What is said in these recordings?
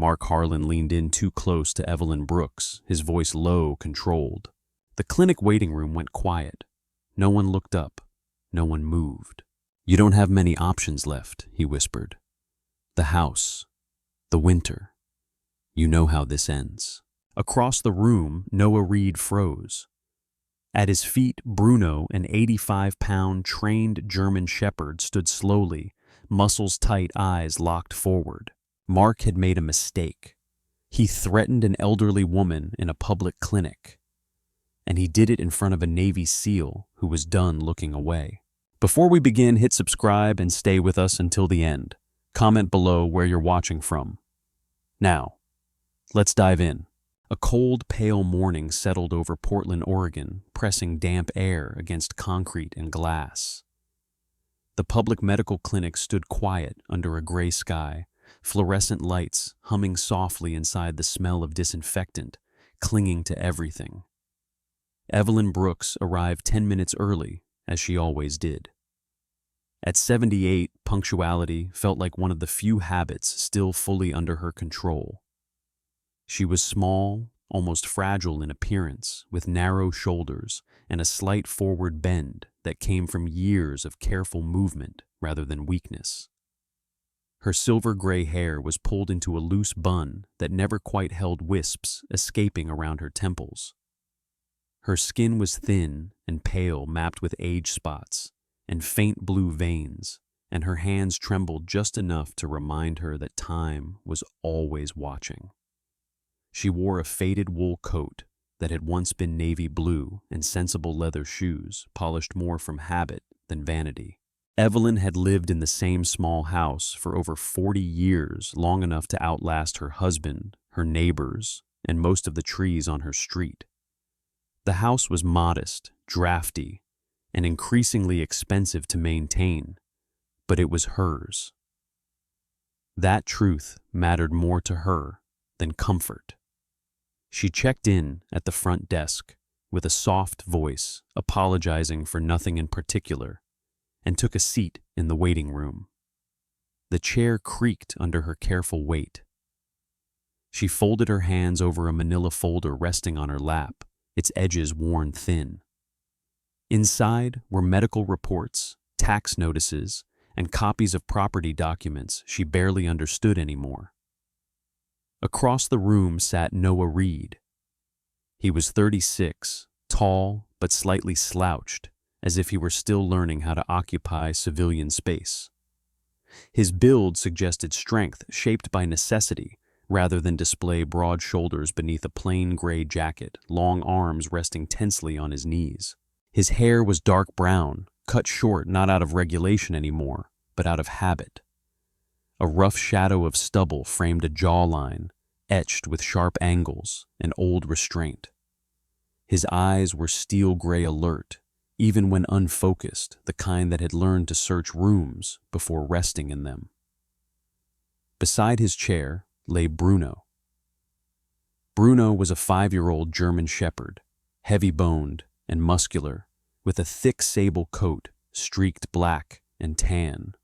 Mark Harlan leaned in too close to Evelyn Brooks, his voice low, controlled. The clinic waiting room went quiet. No one looked up. No one moved. "You don't have many options left," he whispered. "The house. The winter. You know how this ends." Across the room, Noah Reed froze. At his feet, Bruno, an 85-pound trained German shepherd, stood slowly, muscles tight, eyes locked forward. Mark had made a mistake. He threatened an elderly woman in a public clinic. And he did it in front of a Navy SEAL who was done looking away. Before we begin, hit subscribe and stay with us until the end. Comment below where you're watching from. Now, let's dive in. A cold, pale morning settled over Portland, Oregon, pressing damp air against concrete and glass. The public medical clinic stood quiet under a gray sky, fluorescent lights humming softly inside the smell of disinfectant, clinging to everything. Evelyn Brooks arrived 10 minutes early, as she always did. At 78, punctuality felt like one of the few habits still fully under her control. She was small, almost fragile in appearance, with narrow shoulders and a slight forward bend that came from years of careful movement rather than weakness. Her silver-gray hair was pulled into a loose bun that never quite held wisps escaping around her temples. Her skin was thin and pale, mapped with age spots and faint blue veins, and her hands trembled just enough to remind her that time was always watching. She wore a faded wool coat that had once been navy blue and sensible leather shoes, polished more from habit than vanity. Evelyn had lived in the same small house for over 40 years, long enough to outlast her husband, her neighbors, and most of the trees on her street. The house was modest, drafty, and increasingly expensive to maintain, but it was hers. That truth mattered more to her than comfort. She checked in at the front desk with a soft voice, apologizing for nothing in particular, and took a seat in the waiting room. The chair creaked under her careful weight. She folded her hands over a manila folder resting on her lap, its edges worn thin. Inside were medical reports, tax notices, and copies of property documents she barely understood anymore. Across the room sat Noah Reed. He was 36, tall but slightly slouched, as if he were still learning how to occupy civilian space. His build suggested strength shaped by necessity rather than display broad shoulders beneath a plain gray jacket, long arms resting tensely on his knees. His hair was dark brown, cut short not out of regulation anymore, but out of habit. A rough shadow of stubble framed a jawline, etched with sharp angles and old restraint. His eyes were steel-gray alert, even when unfocused, the kind that had learned to search rooms before resting in them. Beside his chair lay Bruno. Bruno was a 5-year-old German shepherd, heavy-boned and muscular, with a thick sable coat, streaked black and tan.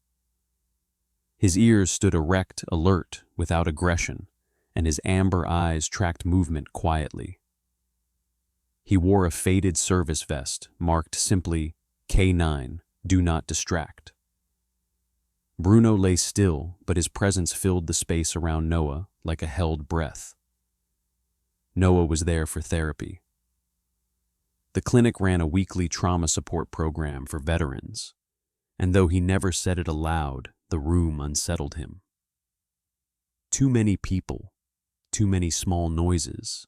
His ears stood erect, alert, without aggression, and his amber eyes tracked movement quietly. He wore a faded service vest marked simply K9, Do Not Distract. Bruno lay still, but his presence filled the space around Noah like a held breath. Noah was there for therapy. The clinic ran a weekly trauma support program for veterans, and though he never said it aloud, the room unsettled him. Too many people, too many small noises.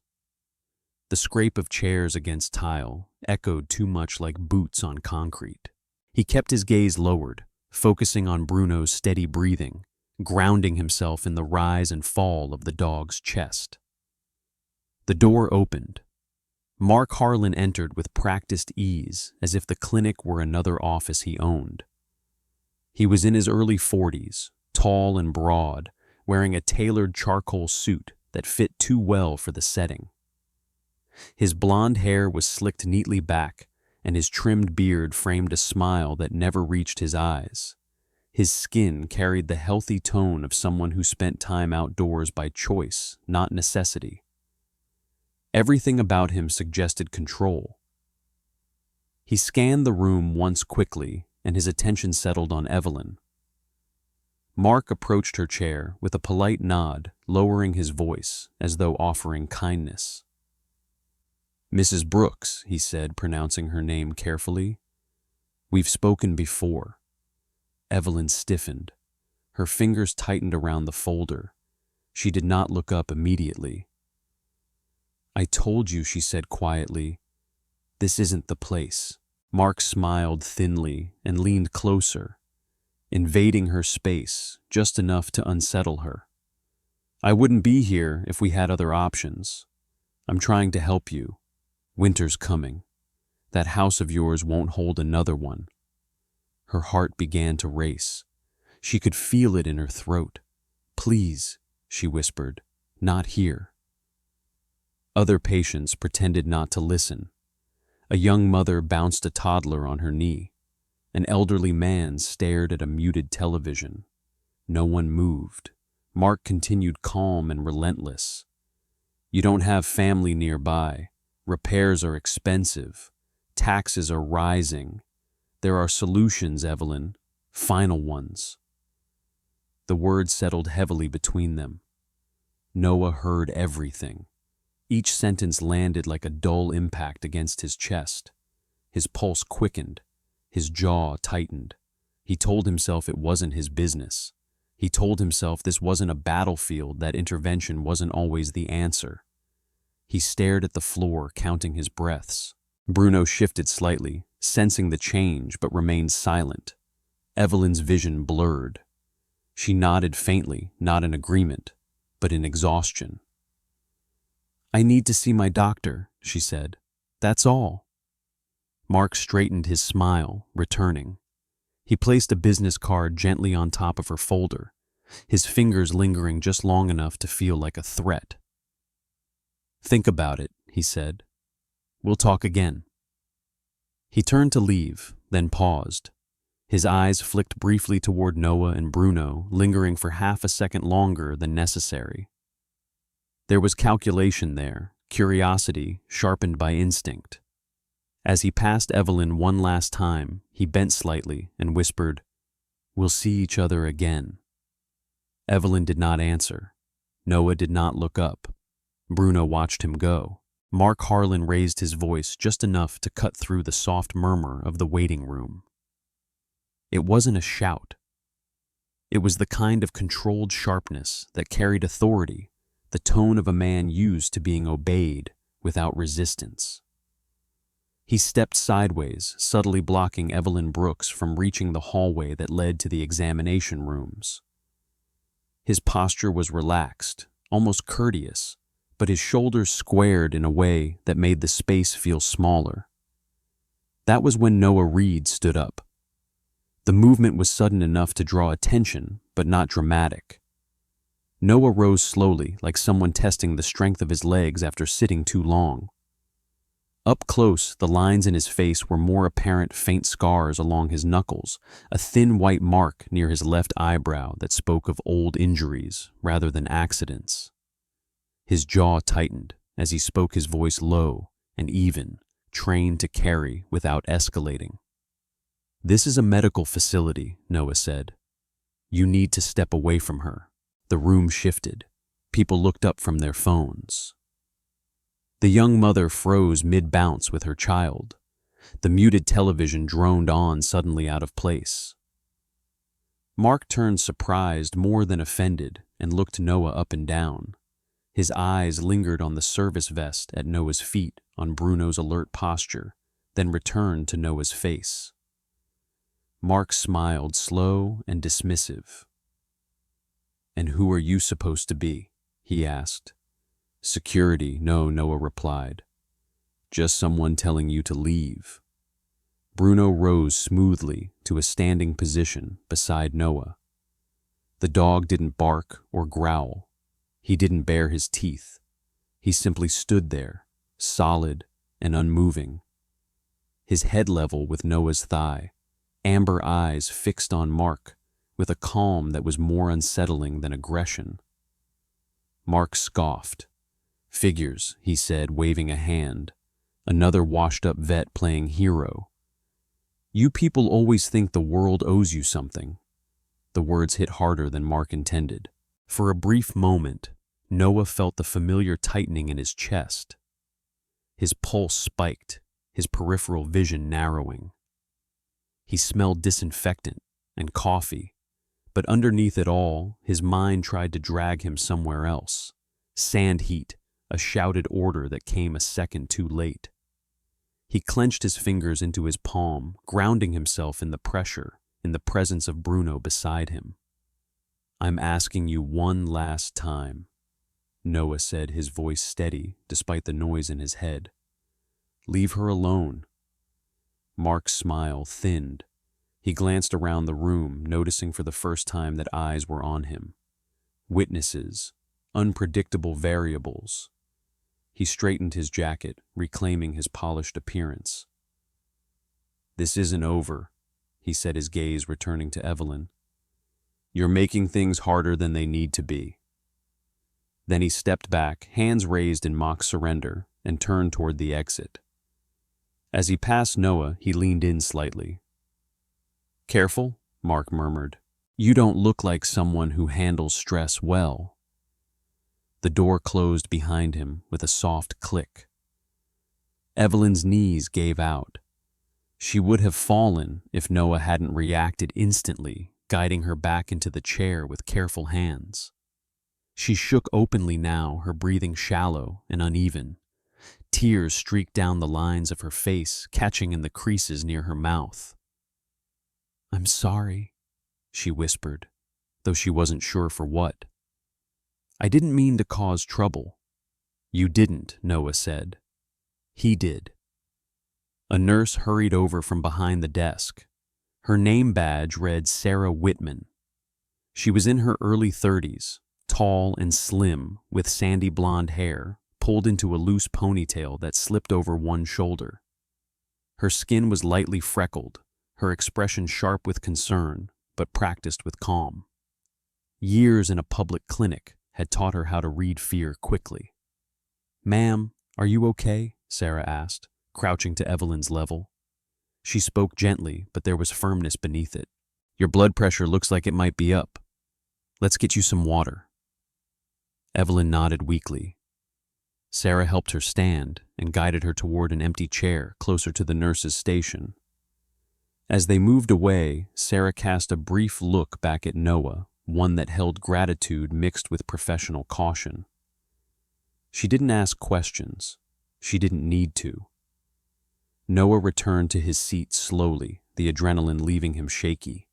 The scrape of chairs against tile echoed too much like boots on concrete. He kept his gaze lowered, focusing on Bruno's steady breathing, grounding himself in the rise and fall of the dog's chest. The door opened. Mark Harlan entered with practiced ease, as if the clinic were another office he owned. He was in his early 40s, tall and broad, wearing a tailored charcoal suit that fit too well for the setting. His blonde hair was slicked neatly back, and his trimmed beard framed a smile that never reached his eyes. His skin carried the healthy tone of someone who spent time outdoors by choice, not necessity. Everything about him suggested control. He scanned the room once quickly, and his attention settled on Evelyn. Mark approached her chair with a polite nod, lowering his voice as though offering kindness. "Mrs. Brooks," he said, pronouncing her name carefully. "We've spoken before." Evelyn stiffened. Her fingers tightened around the folder. She did not look up immediately. "I told you," she said quietly. "This isn't the place." Mark smiled thinly and leaned closer, invading her space just enough to unsettle her. "I wouldn't be here if we had other options. I'm trying to help you. Winter's coming. That house of yours won't hold another one." Her heart began to race. She could feel it in her throat. "Please," she whispered, "not here." Other patients pretended not to listen. A young mother bounced a toddler on her knee. An elderly man stared at a muted television. No one moved. Mark continued calm and relentless. "You don't have family nearby. Repairs are expensive. Taxes are rising. There are solutions, Evelyn. Final ones." The words settled heavily between them. Noah heard everything. Each sentence landed like a dull impact against his chest. His pulse quickened. His jaw tightened. He told himself it wasn't his business. He told himself this wasn't a battlefield, that intervention wasn't always the answer. He stared at the floor, counting his breaths. Bruno shifted slightly, sensing the change, but remained silent. Evelyn's vision blurred. She nodded faintly, not in agreement, but in exhaustion. "I need to see my doctor," she said. "That's all." Mark straightened his smile, returning. He placed a business card gently on top of her folder, his fingers lingering just long enough to feel like a threat. "Think about it," he said. "We'll talk again." He turned to leave, then paused. His eyes flicked briefly toward Noah and Bruno, lingering for half a second longer than necessary. There was calculation there, curiosity sharpened by instinct. As he passed Evelyn one last time, he bent slightly and whispered, "We'll see each other again." Evelyn did not answer. Noah did not look up. Bruno watched him go. Mark Harlan raised his voice just enough to cut through the soft murmur of the waiting room. It wasn't a shout. It was the kind of controlled sharpness that carried authority, the tone of a man used to being obeyed without resistance. He stepped sideways, subtly blocking Evelyn Brooks from reaching the hallway that led to the examination rooms. His posture was relaxed, almost courteous, but his shoulders squared in a way that made the space feel smaller. That was when Noah Reed stood up. The movement was sudden enough to draw attention, but not dramatic. Noah rose slowly, like someone testing the strength of his legs after sitting too long. Up close, the lines in his face were more apparent, faint scars along his knuckles, a thin white mark near his left eyebrow that spoke of old injuries rather than accidents. His jaw tightened as he spoke, his voice low and even, trained to carry without escalating. "This is a medical facility," Noah said. "You need to step away from her." The room shifted. People looked up from their phones. The young mother froze mid-bounce with her child. The muted television droned on, suddenly out of place. Mark turned surprised more than offended and looked Noah up and down. His eyes lingered on the service vest at Noah's feet, on Bruno's alert posture, then returned to Noah's face. Mark smiled, slow and dismissive. "And who are you supposed to be?" he asked. "Security, no," Noah replied. "Just someone telling you to leave." Bruno rose smoothly to a standing position beside Noah. The dog didn't bark or growl. He didn't bare his teeth. He simply stood there, solid and unmoving. His head level with Noah's thigh, amber eyes fixed on Mark, with a calm that was more unsettling than aggression. Mark scoffed. "Figures," he said, waving a hand. Another washed-up vet playing hero. "You people always think the world owes you something." The words hit harder than Mark intended. For a brief moment, Noah felt the familiar tightening in his chest. His pulse spiked, his peripheral vision narrowing. He smelled disinfectant and coffee, but underneath it all, his mind tried to drag him somewhere else. Sand heat, a shouted order that came a second too late. He clenched his fingers into his palm, grounding himself in the pressure, in the presence of Bruno beside him. "I'm asking you one last time," Noah said, his voice steady despite the noise in his head. "Leave her alone." Mark's smile thinned. He glanced around the room, noticing for the first time that eyes were on him. Witnesses, unpredictable variables. He straightened his jacket, reclaiming his polished appearance. "This isn't over," he said, his gaze returning to Evelyn. "You're making things harder than they need to be." Then he stepped back, hands raised in mock surrender, and turned toward the exit. As he passed Noah, he leaned in slightly. "Careful," Mark murmured. "You don't look like someone who handles stress well." The door closed behind him with a soft click. Evelyn's knees gave out. She would have fallen if Noah hadn't reacted instantly, guiding her back into the chair with careful hands. She shook openly now, her breathing shallow and uneven. Tears streaked down the lines of her face, catching in the creases near her mouth. "I'm sorry," she whispered, though she wasn't sure for what. "I didn't mean to cause trouble." "You didn't," Noah said. "He did." A nurse hurried over from behind the desk. Her name badge read Sarah Whitman. She was in her early 30s, tall and slim, with sandy blonde hair, pulled into a loose ponytail that slipped over one shoulder. Her skin was lightly freckled, her expression sharp with concern, but practiced with calm. Years in a public clinic had taught her how to read fear quickly. "Ma'am, are you okay?" Sarah asked, crouching to Evelyn's level. She spoke gently, but there was firmness beneath it. "Your blood pressure looks like it might be up. Let's get you some water." Evelyn nodded weakly. Sarah helped her stand and guided her toward an empty chair closer to the nurse's station. As they moved away, Sarah cast a brief look back at Noah, one that held gratitude mixed with professional caution. She didn't ask questions. She didn't need to. Noah returned to his seat slowly, the adrenaline leaving him shaky.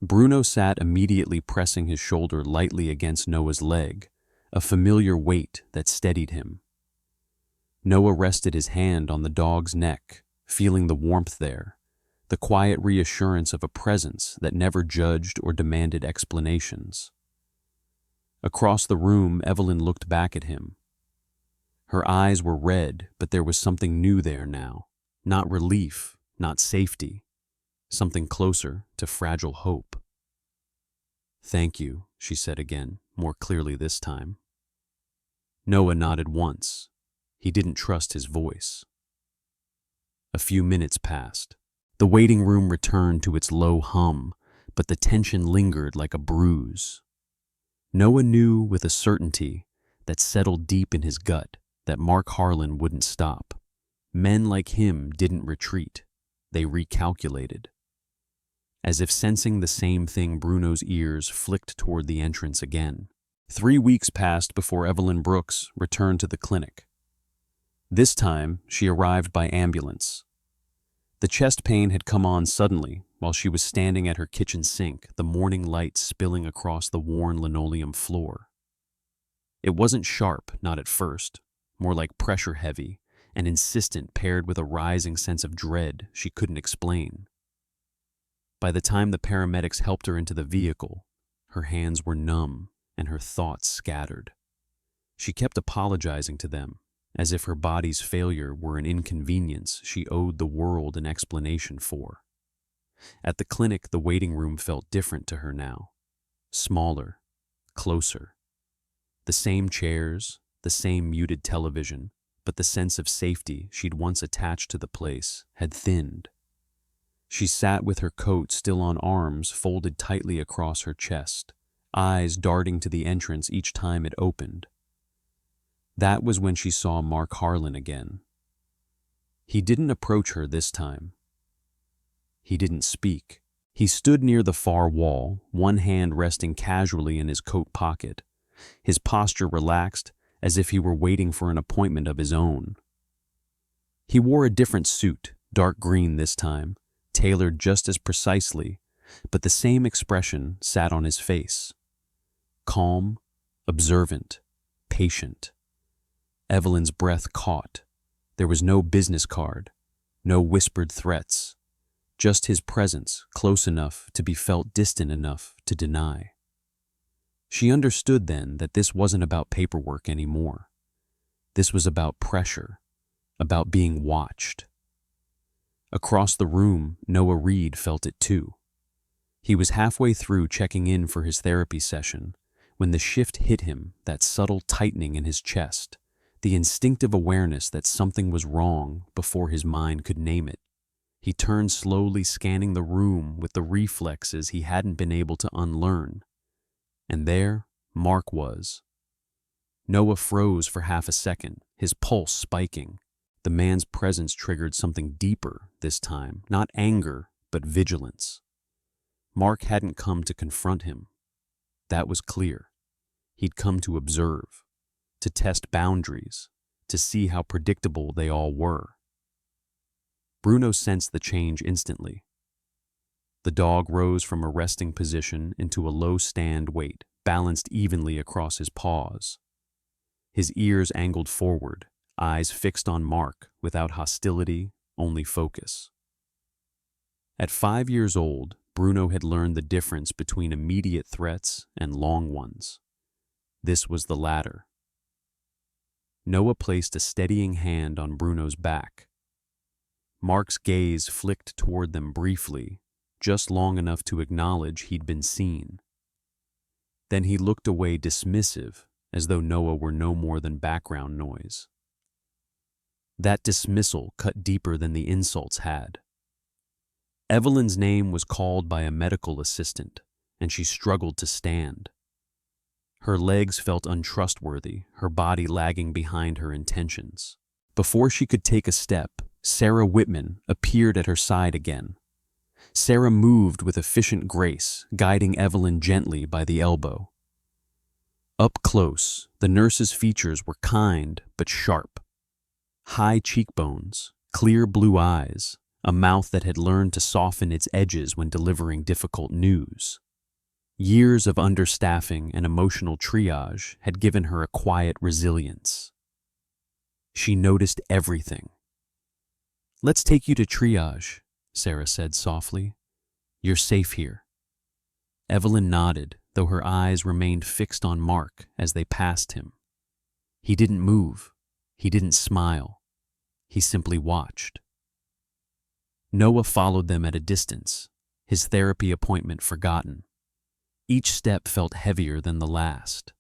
Bruno sat immediately, pressing his shoulder lightly against Noah's leg, a familiar weight that steadied him. Noah rested his hand on the dog's neck, feeling the warmth there, the quiet reassurance of a presence that never judged or demanded explanations. Across the room, Evelyn looked back at him. Her eyes were red, but there was something new there now. Not relief, not safety. Something closer to fragile hope. "Thank you," she said again, more clearly this time. Noah nodded once. He didn't trust his voice. A few minutes passed. The waiting room returned to its low hum, but the tension lingered like a bruise. Noah knew with a certainty that settled deep in his gut that Mark Harlan wouldn't stop. Men like him didn't retreat. They recalculated. As if sensing the same thing, Bruno's ears flicked toward the entrance again. 3 weeks passed before Evelyn Brooks returned to the clinic. This time, she arrived by ambulance. The chest pain had come on suddenly while she was standing at her kitchen sink, the morning light spilling across the worn linoleum floor. It wasn't sharp, not at first, more like pressure heavy and insistent, paired with a rising sense of dread she couldn't explain. By the time the paramedics helped her into the vehicle, her hands were numb and her thoughts scattered. She kept apologizing to them, as if her body's failure were an inconvenience she owed the world an explanation for. At the clinic, the waiting room felt different to her now. Smaller, closer. The same chairs, the same muted television, but the sense of safety she'd once attached to the place had thinned. She sat with her coat still on arms folded tightly across her chest, eyes darting to the entrance each time it opened. That was when she saw Mark Harlan again. He didn't approach her this time. He didn't speak. He stood near the far wall, one hand resting casually in his coat pocket, his posture relaxed as if he were waiting for an appointment of his own. He wore a different suit, dark green this time, tailored just as precisely, but the same expression sat on his face. Calm, observant, patient. Evelyn's breath caught. There was no business card, no whispered threats, just his presence close enough to be felt, distant enough to deny. She understood then that this wasn't about paperwork anymore. This was about pressure, about being watched. Across the room, Noah Reed felt it too. He was halfway through checking in for his therapy session when the shift hit him, that subtle tightening in his chest, the instinctive awareness that something was wrong before his mind could name it. He turned slowly, scanning the room with the reflexes he hadn't been able to unlearn. And there, Mark was. Noah froze for half a second, his pulse spiking. The man's presence triggered something deeper this time, not anger, but vigilance. Mark hadn't come to confront him. That was clear. He'd come to observe, to test boundaries, to see how predictable they all were. Bruno sensed the change instantly. The dog rose from a resting position into a low stand wait, balanced evenly across his paws. His ears angled forward, eyes fixed on Mark, without hostility, only focus. At 5 years old, Bruno had learned the difference between immediate threats and long ones. This was the latter. Noah placed a steadying hand on Bruno's back. Mark's gaze flicked toward them briefly, just long enough to acknowledge he'd been seen. Then he looked away dismissive, as though Noah were no more than background noise. That dismissal cut deeper than the insults had. Evelyn's name was called by a medical assistant, and she struggled to stand. Her legs felt untrustworthy, her body lagging behind her intentions. Before she could take a step, Sarah Whitman appeared at her side again. Sarah moved with efficient grace, guiding Evelyn gently by the elbow. Up close, the nurse's features were kind but sharp. High cheekbones, clear blue eyes, a mouth that had learned to soften its edges when delivering difficult news. Years of understaffing and emotional triage had given her a quiet resilience. She noticed everything. "Let's take you to triage," Sarah said softly. "You're safe here." Evelyn nodded, though her eyes remained fixed on Mark as they passed him. He didn't move. He didn't smile. He simply watched. Noah followed them at a distance, his therapy appointment forgotten. Each step felt heavier than the last.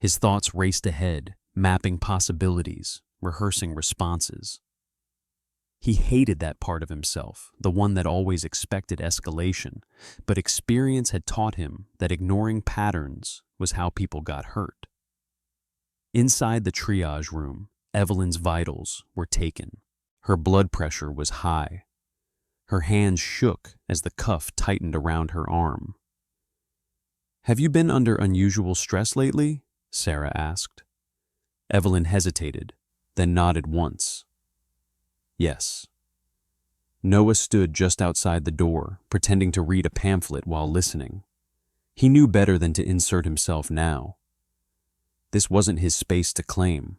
His thoughts raced ahead, mapping possibilities, rehearsing responses. He hated that part of himself, the one that always expected escalation, but experience had taught him that ignoring patterns was how people got hurt. Inside the triage room, Evelyn's vitals were taken. Her blood pressure was high. Her hands shook as the cuff tightened around her arm. "Have you been under unusual stress lately?" Sarah asked. Evelyn hesitated, then nodded once. Yes. Noah stood just outside the door, pretending to read a pamphlet while listening. He knew better than to insert himself now. This wasn't his space to claim.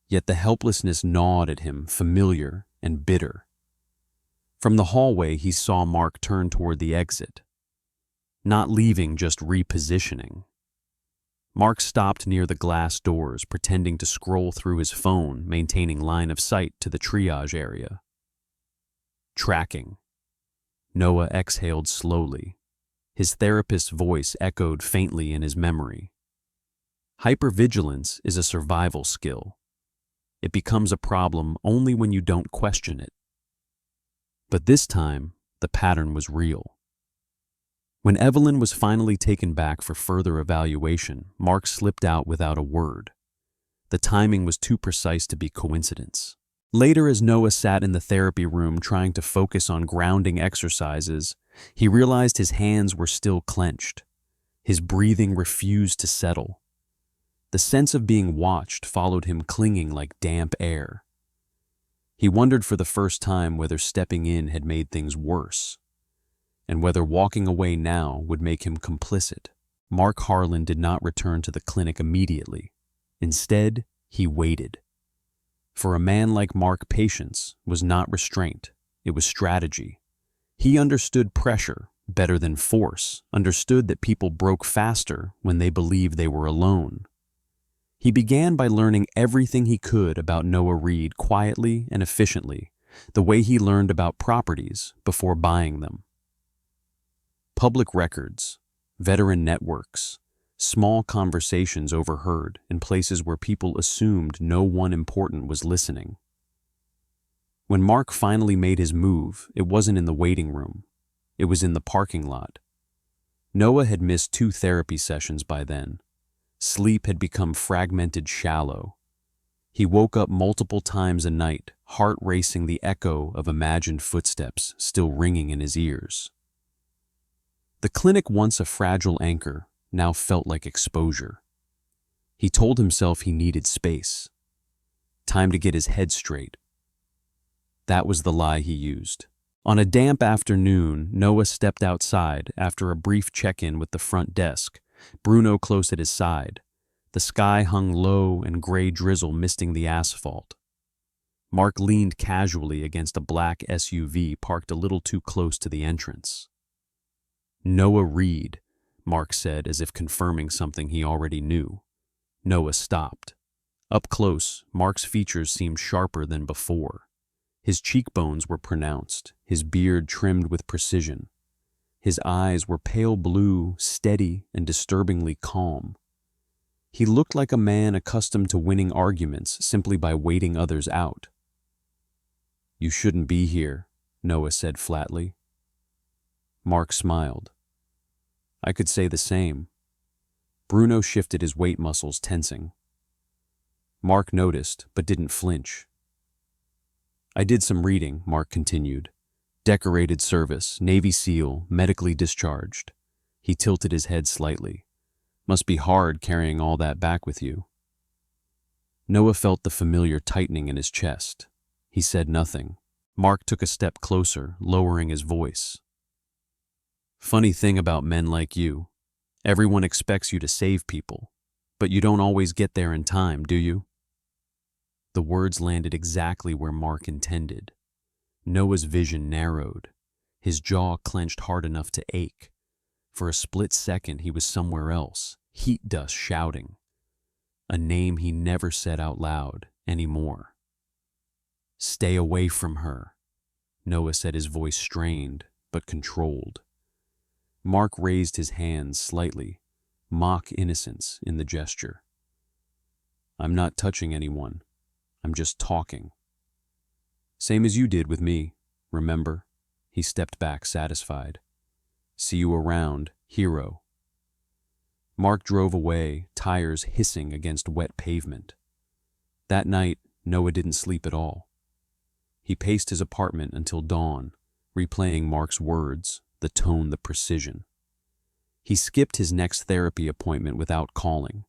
Yet the helplessness gnawed at him, familiar and bitter. From the hallway, he saw Mark turn toward the exit. Not leaving, just repositioning. Mark stopped near the glass doors, pretending to scroll through his phone, maintaining line of sight to the triage area. Tracking. Noah exhaled slowly. His therapist's voice echoed faintly in his memory. Hypervigilance is a survival skill. It becomes a problem only when you don't question it. But this time, the pattern was real. When Evelyn was finally taken back for further evaluation, Mark slipped out without a word. The timing was too precise to be coincidence. Later, as Noah sat in the therapy room trying to focus on grounding exercises, he realized his hands were still clenched. His breathing refused to settle. The sense of being watched followed him, clinging like damp air. He wondered for the first time whether stepping in had made things worse, and whether walking away now would make him complicit. Mark Harlan did not return to the clinic immediately. Instead, he waited. For a man like Mark, patience was not restraint, it was strategy. He understood pressure better than force, understood that people broke faster when they believed they were alone. He began by learning everything he could about Noah Reed quietly and efficiently, the way he learned about properties before buying them. Public records, veteran networks, small conversations overheard in places where people assumed no one important was listening. When Mark finally made his move, it wasn't in the waiting room. It was in the parking lot. Noah had missed 2 therapy sessions by then. Sleep had become fragmented, shallow. He woke up multiple times a night, heart racing, the echo of imagined footsteps still ringing in his ears. The clinic, once a fragile anchor, now felt like exposure. He told himself he needed space. Time to get his head straight. That was the lie he used. On a damp afternoon, Noah stepped outside after a brief check-in with the front desk, Bruno close at his side. The sky hung low and gray drizzle misting the asphalt. Mark leaned casually against a black SUV parked a little too close to the entrance. "Noah Reed," Mark said, as if confirming something he already knew. Noah stopped. Up close, Mark's features seemed sharper than before. His cheekbones were pronounced, his beard trimmed with precision. His eyes were pale blue, steady, and disturbingly calm. He looked like a man accustomed to winning arguments simply by waiting others out. "You shouldn't be here," Noah said flatly. Mark smiled. "I could say the same." Bruno shifted, his weight muscles tensing. Mark noticed, but didn't flinch. "I did some reading," Mark continued. "Decorated service, Navy SEAL, medically discharged." He tilted his head slightly. "Must be hard carrying all that back with you." Noah felt the familiar tightening in his chest. He said nothing. Mark took a step closer, lowering his voice. "Funny thing about men like you. Everyone expects you to save people, but you don't always get there in time, do you?" The words landed exactly where Mark intended. Noah's vision narrowed. His jaw clenched hard enough to ache. For a split second, he was somewhere else, heat dust shouting. A name he never said out loud anymore. "Stay away from her," Noah said, his voice strained but controlled. Mark raised his hands slightly, mock innocence in the gesture. "I'm not touching anyone. I'm just talking. Same as you did with me, remember?" He stepped back, satisfied. "See you around, hero." Mark drove away, tires hissing against wet pavement. That night, Noah didn't sleep at all. He paced his apartment until dawn, replaying Mark's words, the tone, the precision. He skipped his next therapy appointment without calling.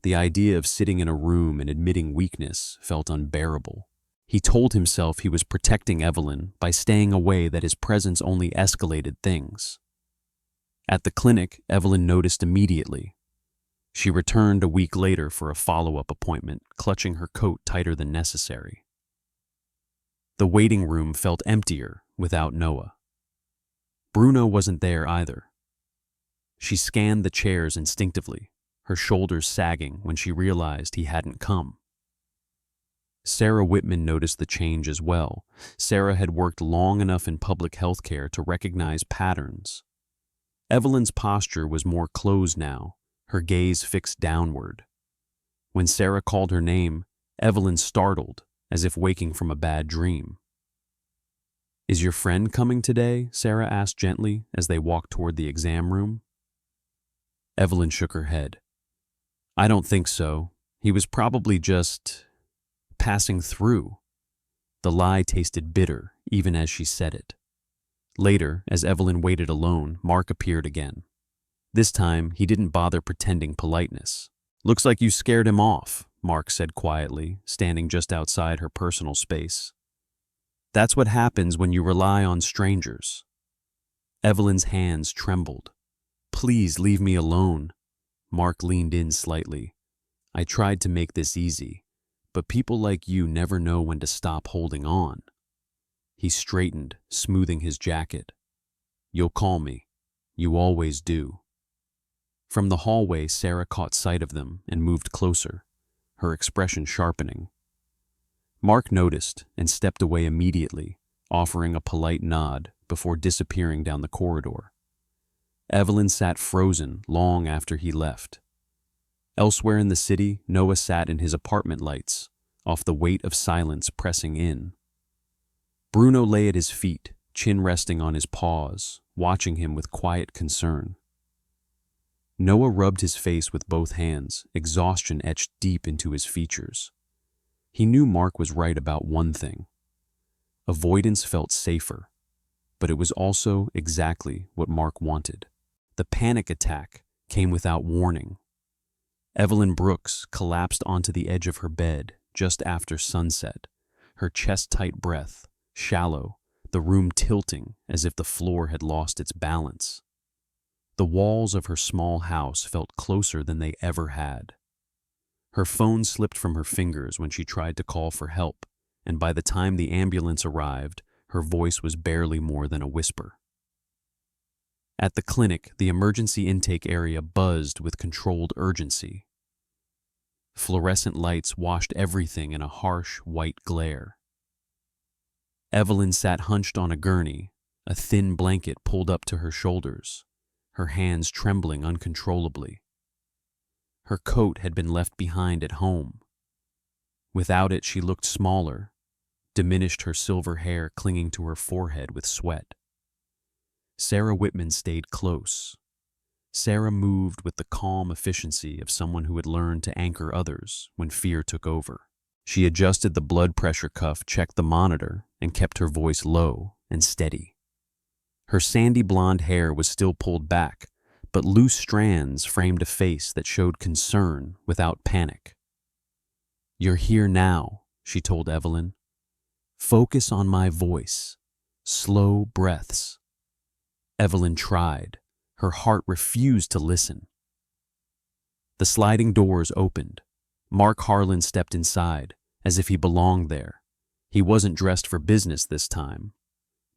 The idea of sitting in a room and admitting weakness felt unbearable. He told himself he was protecting Evelyn by staying away, that his presence only escalated things. At the clinic, Evelyn noticed immediately. She returned a week later for a follow-up appointment, clutching her coat tighter than necessary. The waiting room felt emptier without Noah. Bruno wasn't there either. She scanned the chairs instinctively, her shoulders sagging when she realized he hadn't come. Sarah Whitman noticed the change as well. Sarah had worked long enough in public health care to recognize patterns. Evelyn's posture was more closed now, her gaze fixed downward. When Sarah called her name, Evelyn startled, as if waking from a bad dream. "Is your friend coming today?" Sarah asked gently as they walked toward the exam room. Evelyn shook her head. "I don't think so. He was probably just passing through." The lie tasted bitter, even as she said it. Later, as Evelyn waited alone, Mark appeared again. This time, he didn't bother pretending politeness. "Looks like you scared him off," Mark said quietly, standing just outside her personal space. "That's what happens when you rely on strangers." Evelyn's hands trembled. "Please leave me alone." Mark leaned in slightly. "I tried to make this easy, but people like you never know when to stop holding on." He straightened, smoothing his jacket. "You'll call me. You always do." From the hallway, Sarah caught sight of them and moved closer, her expression sharpening. Mark noticed and stepped away immediately, offering a polite nod before disappearing down the corridor. Evelyn sat frozen long after he left. Elsewhere in the city, Noah sat in his apartment lights, off the weight of silence pressing in. Bruno lay at his feet, chin resting on his paws, watching him with quiet concern. Noah rubbed his face with both hands, exhaustion etched deep into his features. He knew Mark was right about one thing. Avoidance felt safer, but it was also exactly what Mark wanted. The panic attack came without warning. Evelyn Brooks collapsed onto the edge of her bed just after sunset, her chest-tight breath, shallow, the room tilting as if the floor had lost its balance. The walls of her small house felt closer than they ever had. Her phone slipped from her fingers when she tried to call for help, and by the time the ambulance arrived, her voice was barely more than a whisper. At the clinic, the emergency intake area buzzed with controlled urgency. Fluorescent lights washed everything in a harsh, white glare. Evelyn sat hunched on a gurney, a thin blanket pulled up to her shoulders, her hands trembling uncontrollably. Her coat had been left behind at home. Without it, she looked smaller, diminished, her silver hair clinging to her forehead with sweat. Sarah Whitman stayed close. Sarah moved with the calm efficiency of someone who had learned to anchor others when fear took over. She adjusted the blood pressure cuff, checked the monitor, and kept her voice low and steady. Her sandy blonde hair was still pulled back, but loose strands framed a face that showed concern without panic. "You're here now," she told Evelyn. "Focus on my voice. Slow breaths." Evelyn tried. Her heart refused to listen. The sliding doors opened. Mark Harlan stepped inside, as if he belonged there. He wasn't dressed for business this time.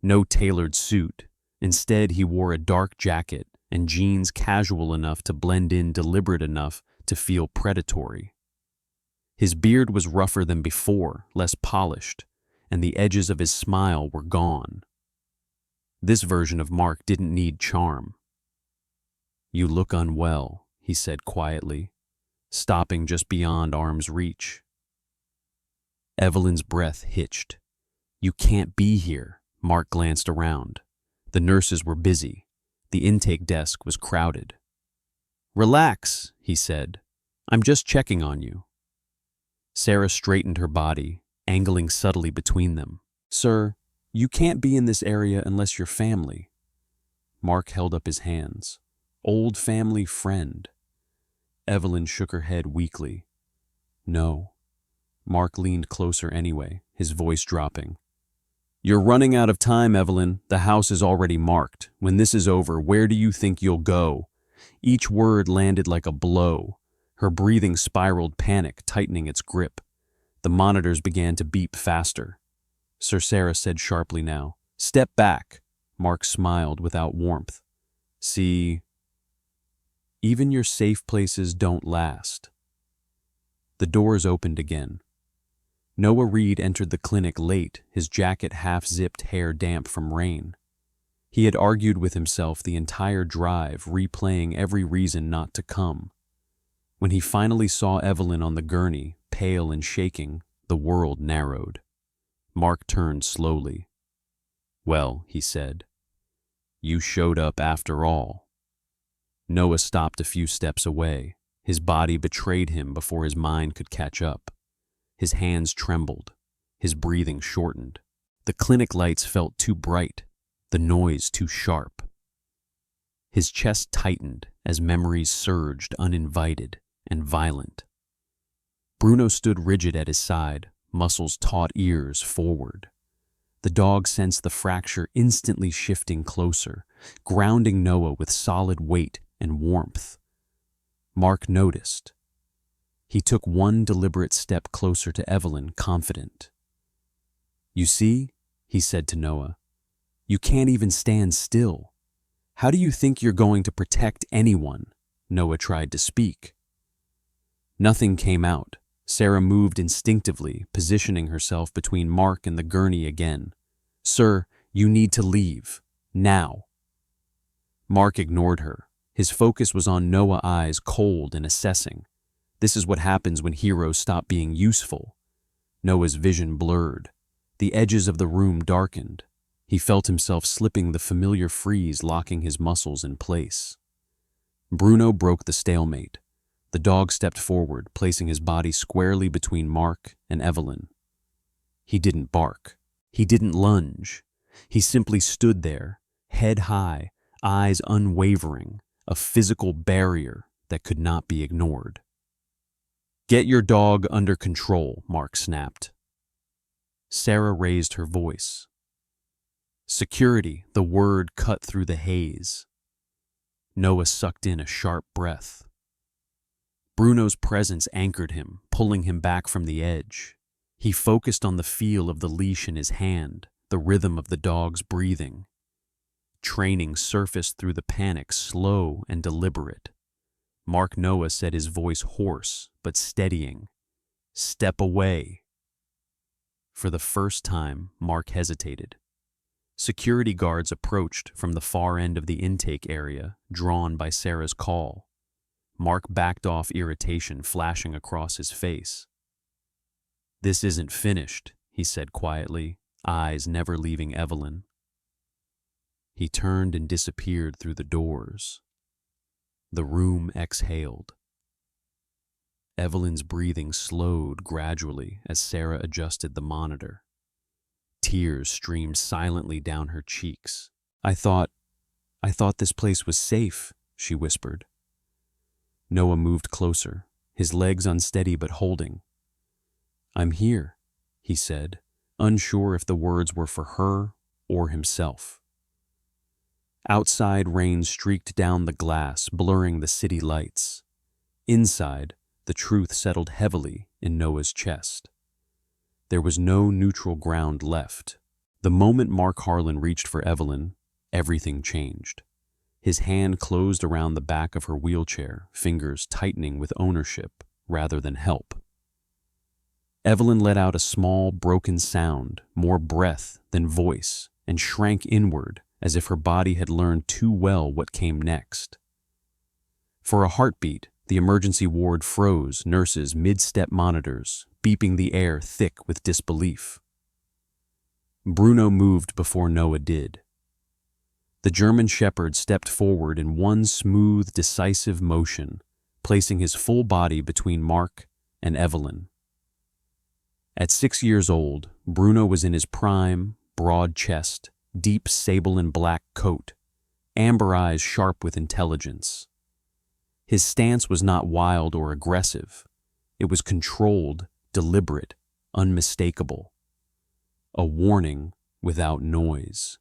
No tailored suit. Instead, he wore a dark jacket and jeans casual enough to blend in, deliberate enough to feel predatory. His beard was rougher than before, less polished, and the edges of his smile were gone. This version of Mark didn't need charm. "You look unwell," he said quietly, stopping just beyond arm's reach. Evelyn's breath hitched. "You can't be here." Mark glanced around. The nurses were busy. The intake desk was crowded. "Relax," he said. "I'm just checking on you." Sarah straightened her body, angling subtly between them. "Sir, you can't be in this area unless you're family." Mark held up his hands. "Old family friend." Evelyn shook her head weakly. "No." Mark leaned closer anyway, his voice dropping. "You're running out of time, Evelyn. The house is already marked. When this is over, where do you think you'll go?" Each word landed like a blow. Her breathing spiraled, panic tightening its grip. The monitors began to beep faster. Sir Sarah said sharply now, "Step back." Mark smiled without warmth. "See, even your safe places don't last." The doors opened again. Noah Reed entered the clinic late, his jacket half-zipped, hair damp from rain. He had argued with himself the entire drive, replaying every reason not to come. When he finally saw Evelyn on the gurney, pale and shaking, the world narrowed. Mark turned slowly. "Well," he said, "you showed up after all." Noah stopped a few steps away. His body betrayed him before his mind could catch up. His hands trembled. His breathing shortened. The clinic lights felt too bright, the noise too sharp. His chest tightened as memories surged, uninvited and violent. Bruno stood rigid at his side, muscles taut, ears forward. The dog sensed the fracture instantly shifting closer, grounding Noah with solid weight and warmth. Mark noticed. He took one deliberate step closer to Evelyn, confident. "You see," he said to Noah, "you can't even stand still. How do you think you're going to protect anyone?" Noah tried to speak. Nothing came out. Sarah moved instinctively, positioning herself between Mark and the gurney again. "Sir, you need to leave. Now." Mark ignored her. His focus was on Noah's eyes, cold and assessing. This is what happens when heroes stop being useful. Noah's vision blurred. The edges of the room darkened. He felt himself slipping, the familiar freeze locking his muscles in place. Bruno broke the stalemate. The dog stepped forward, placing his body squarely between Mark and Evelyn. He didn't bark. He didn't lunge. He simply stood there, head high, eyes unwavering, a physical barrier that could not be ignored. "Get your dog under control," Mark snapped. Sarah raised her voice. "Security," the word cut through the haze. Noah sucked in a sharp breath. Bruno's presence anchored him, pulling him back from the edge. He focused on the feel of the leash in his hand, the rhythm of the dog's breathing. Training surfaced through the panic, slow and deliberate. Mark Noah said, his voice hoarse but steadying, "Step away." For the first time, Mark hesitated. Security guards approached from the far end of the intake area, drawn by Sarah's call. Mark backed off, irritation flashing across his face. "This isn't finished," he said quietly, eyes never leaving Evelyn. He turned and disappeared through the doors. The room exhaled. Evelyn's breathing slowed gradually as Sarah adjusted the monitor. Tears streamed silently down her cheeks. I thought this place was safe," she whispered. Noah moved closer, his legs unsteady but holding. "I'm here," he said, unsure if the words were for her or himself. Outside, rain streaked down the glass, blurring the city lights. Inside, the truth settled heavily in Noah's chest. There was no neutral ground left. The moment Mark Harlan reached for Evelyn, everything changed. His hand closed around the back of her wheelchair, fingers tightening with ownership rather than help. Evelyn let out a small, broken sound, more breath than voice, and shrank inward as if her body had learned too well what came next. For a heartbeat, the emergency ward froze, nurses mid-step monitors, beeping the air thick with disbelief. Bruno moved before Noah did. The German shepherd stepped forward in one smooth, decisive motion, placing his full body between Mark and Evelyn. At 6 years old, Bruno was in his prime, broad chest, deep sable and black coat, amber eyes sharp with intelligence. His stance was not wild or aggressive. It was controlled, deliberate, unmistakable. A warning without noise.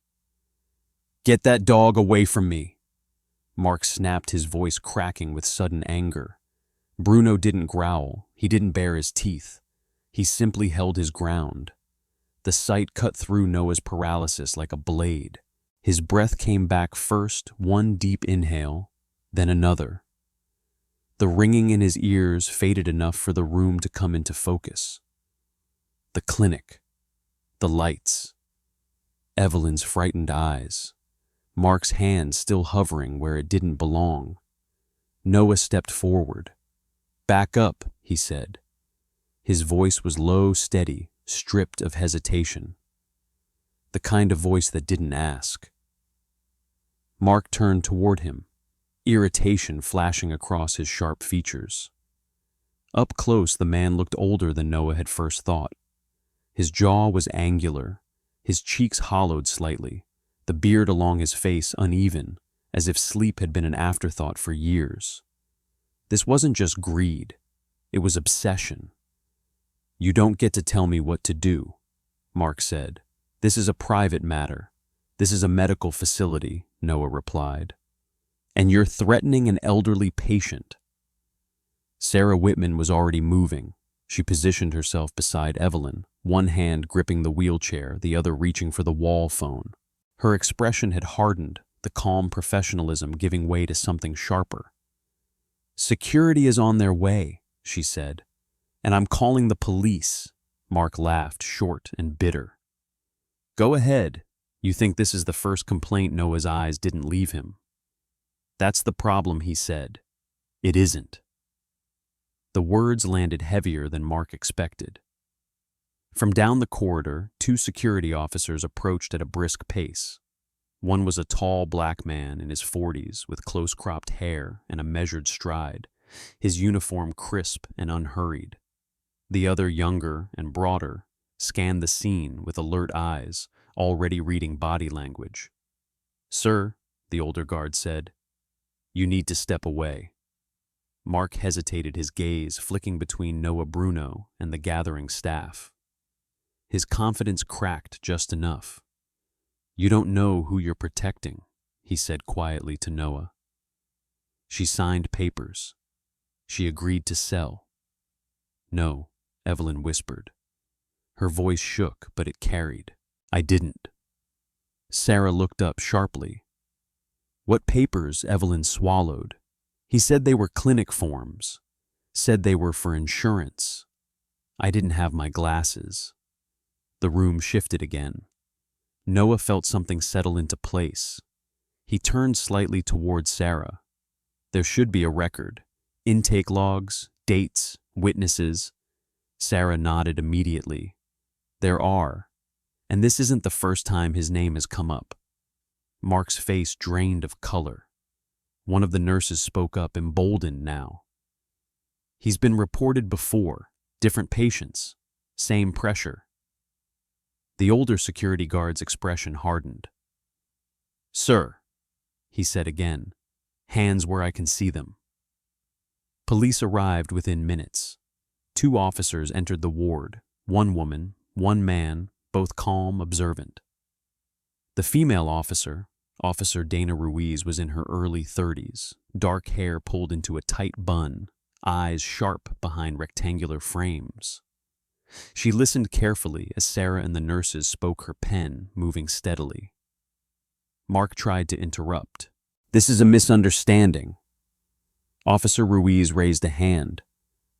"Get that dog away from me!" Mark snapped, his voice cracking with sudden anger. Bruno didn't growl. He didn't bare his teeth. He simply held his ground. The sight cut through Noah's paralysis like a blade. His breath came back first, one deep inhale, then another. The ringing in his ears faded enough for the room to come into focus. The The clinic. The lights. Evelyn's frightened eyes. Mark's hand still hovering where it didn't belong. Noah stepped forward. "Back up," he said. His voice was low, steady, stripped of hesitation. The kind of voice that didn't ask. Mark turned toward him, irritation flashing across his sharp features. Up close, the man looked older than Noah had first thought. His jaw was angular, his cheeks hollowed slightly, the beard along his face uneven, as if sleep had been an afterthought for years. This wasn't just greed, it was obsession. "You don't get to tell me what to do," Mark said. "This is a private matter. This is a medical facility," Noah replied. "And you're threatening an elderly patient." Sarah Whitman was already moving. She positioned herself beside Evelyn, one hand gripping the wheelchair, the other reaching for the wall phone. Her expression had hardened, the calm professionalism giving way to something sharper. "Security is on their way," she said. "And I'm calling the police." Mark laughed, short and bitter. "Go ahead. You think this is the first complaint?" Noah's eyes didn't leave him. "That's the problem," he said. "It isn't." The words landed heavier than Mark expected. From down the corridor, two security officers approached at a brisk pace. One was a tall black man in his 40s with close-cropped hair and a measured stride, his uniform crisp and unhurried. The other, younger and broader, scanned the scene with alert eyes, already reading body language. "Sir," the older guard said, "you need to step away." Mark hesitated, his gaze flicking between Noah Bruno and the gathering staff. His confidence cracked just enough. "You don't know who you're protecting," he said quietly to Noah. "She signed papers. She agreed to sell." "No," Evelyn whispered. Her voice shook, but it carried. "I didn't." Sarah looked up sharply. "What papers?" Evelyn swallowed. "He said they were clinic forms. Said they were for insurance. I didn't have my glasses." The room shifted again. Noah felt something settle into place. He turned slightly towards Sarah. "There should be a record. Intake logs, dates, witnesses." Sarah nodded immediately. "There are. And this isn't the first time his name has come up." Mark's face drained of color. One of the nurses spoke up, emboldened now. "He's been reported before. Different patients. Same pressure." The older security guard's expression hardened. "Sir," he said again, "hands where I can see them." Police arrived within minutes. Two officers entered the ward, one woman, one man, both calm, observant. The female officer, Officer Dana Ruiz, was in her early 30s, dark hair pulled into a tight bun, eyes sharp behind rectangular frames. She listened carefully as Sarah and the nurses spoke, her pen moving steadily. Mark tried to interrupt. "This is a misunderstanding." Officer Ruiz raised a hand.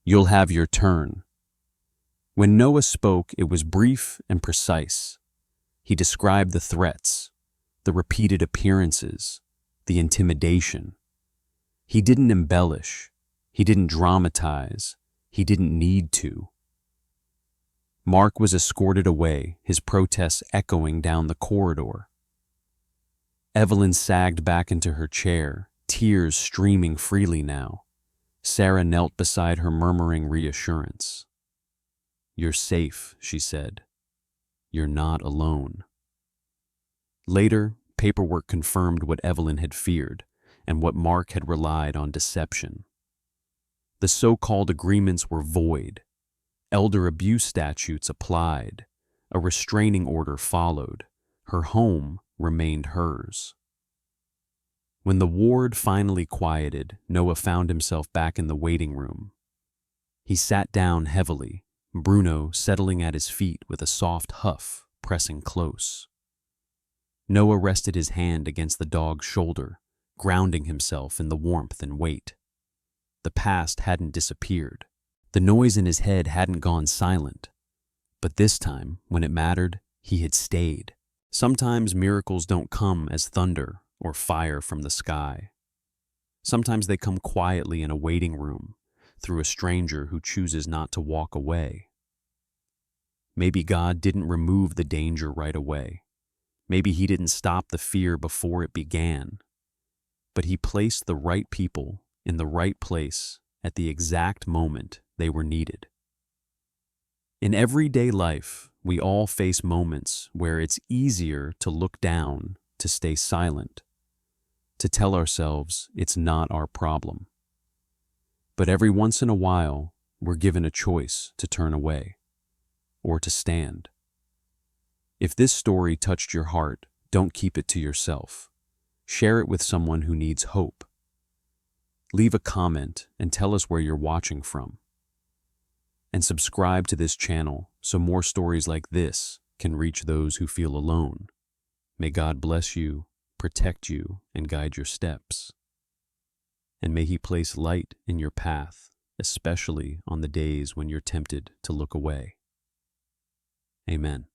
"You'll have your turn." When Noah spoke, it was brief and precise. He described the threats, the repeated appearances, the intimidation. He didn't embellish. He didn't dramatize. He didn't need to. Mark was escorted away, his protests echoing down the corridor. Evelyn sagged back into her chair, tears streaming freely now. Sarah knelt beside her, murmuring reassurance. "You're safe," she said. "You're not alone." Later, paperwork confirmed what Evelyn had feared and what Mark had relied on: deception. The so-called agreements were void. Elder abuse statutes applied. A restraining order followed. Her home remained hers. When the ward finally quieted, Noah found himself back in the waiting room. He sat down heavily, Bruno settling at his feet with a soft huff, pressing close. Noah rested his hand against the dog's shoulder, grounding himself in the warmth and weight. The past hadn't disappeared. The noise in his head hadn't gone silent. But this time, when it mattered, he had stayed. Sometimes miracles don't come as thunder or fire from the sky. Sometimes they come quietly in a waiting room, through a stranger who chooses not to walk away. Maybe God didn't remove the danger right away. Maybe he didn't stop the fear before it began. But he placed the right people in the right place at the exact moment they were needed. In everyday life, we all face moments where it's easier to look down, to stay silent, to tell ourselves it's not our problem. But every once in a while, we're given a choice to turn away or to stand. If this story touched your heart, don't keep it to yourself. Share it with someone who needs hope. Leave a comment and tell us where you're watching from. And subscribe to this channel so more stories like this can reach those who feel alone. May God bless you, protect you, and guide your steps. And may he place light in your path, especially on the days when you're tempted to look away. Amen.